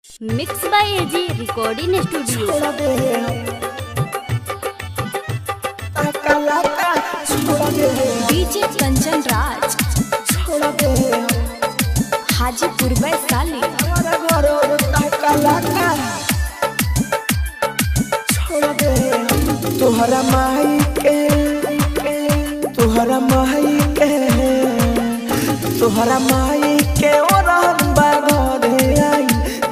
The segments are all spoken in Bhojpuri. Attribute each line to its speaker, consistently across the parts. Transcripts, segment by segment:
Speaker 1: Mix by AG recording studio. DJ Kanchan Raj Hajipur Vaishali.
Speaker 2: तोहरा माई के तोहरा माई के तोहरा माई के ओरहन बाघरे आई।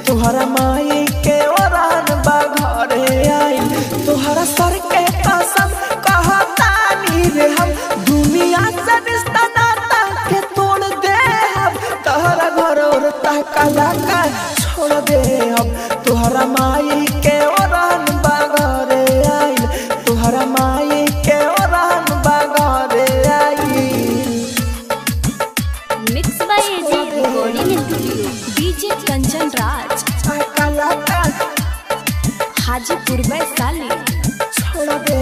Speaker 2: तोहरा माई के ओरहन बाघरे आई। तोहरा सर के कसम कहतानी रे हम दुनिया से रिश्ता नाता के तोड़ दे हम। तोहरा घर और तकला का छोड़ दे हम। तोहरा माई के ओरहन बाघरे आई। तोहरा माई के ओरहन बाघरे आई।
Speaker 1: Mix by AG recording studio. DJ Kanchan Raj Hajipur Vaishali.
Speaker 2: छोड़ दे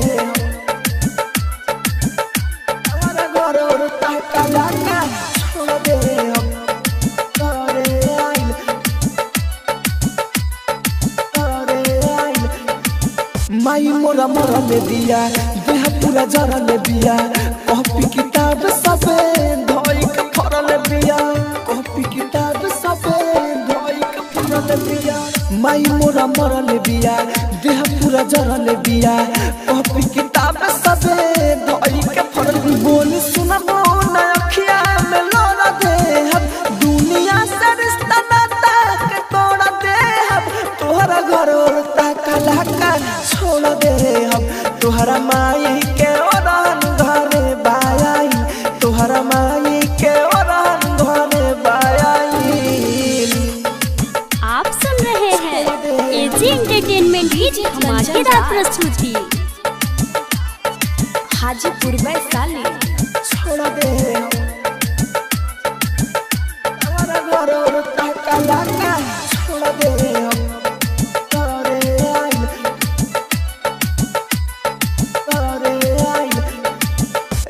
Speaker 2: हमारा घर और तकला का छोड़ दे हम। माई मोरा मोरा ले दिया देह पूरा जरा ले दिया। कॉपी किताब सबे धोई के फरल दिया। कॉपी किताब सबे धोई के फरल दिया। माई मोरा मोरा ले दिया देह पूरा जरा ले दिया। कॉपी किताब सबे धोई के फरल। बोल सुना मोना अखिया में लोरा दे हम। दुनिया से रिश्ता नाता के तोड़ दे हम। तोहरा घर और तकला का छोड़ दे हम। तोहरा माई के ओरहन घरे बाई। तोहरा माई के ओरहन घरे बाई।
Speaker 1: आप सुन रहे हैं एजी एंटरटेनमेंट की धमाकेदार प्रस्तुति। हाजीपुर वैशाली।
Speaker 2: छोड़ दे हमारा घर और तकला का छोड़ दे हम।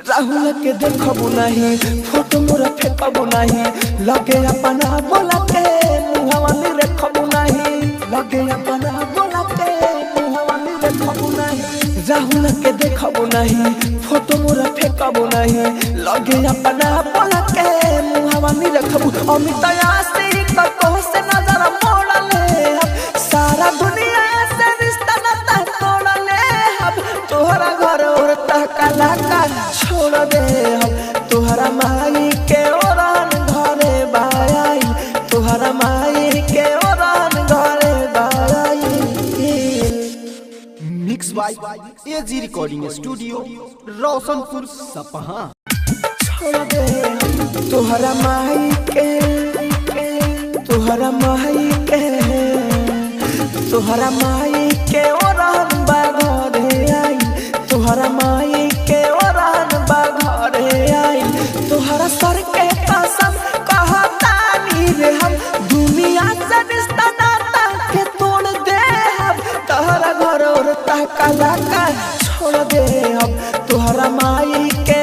Speaker 2: राहुल के देखबू नहीं फोटो मोरा फेंकबू नहीं। लगे अपना बोला के मुहवा में रखबू नहीं। लगे अपना बोला के मुहवा में रखबू नहीं। राहुल के देखबू नहीं फोटो मोरा फेंकबू नहीं। लगे अपना बोला के मुहवा में रखबू। अमित आशी को से नजर मोड़ ले हम। सारा दुनिया से रिश्ता नाता तोड़ ले हम। तोहरा घर और तकला का छोड़ दे हम। तोहरा माई के ओरहन घरे बाई। तोहरा माई के ओरहन घरे बाई।
Speaker 3: Mix by AG recording studio Roshanpur Sapaha.
Speaker 2: छोड़ दे तोहरा माई के तोहरा माई के तोहरा माई के ओरहन बाघरे आई। तोहरा माई के ओरहन बाघरे आई। तोहरा सर के कसम कहतानी रे हम दुनिया से रिश्ता नाता के तोड़ दे हम। तोहरा घर और तकला का छोड़ दे हम। तोहरा माई के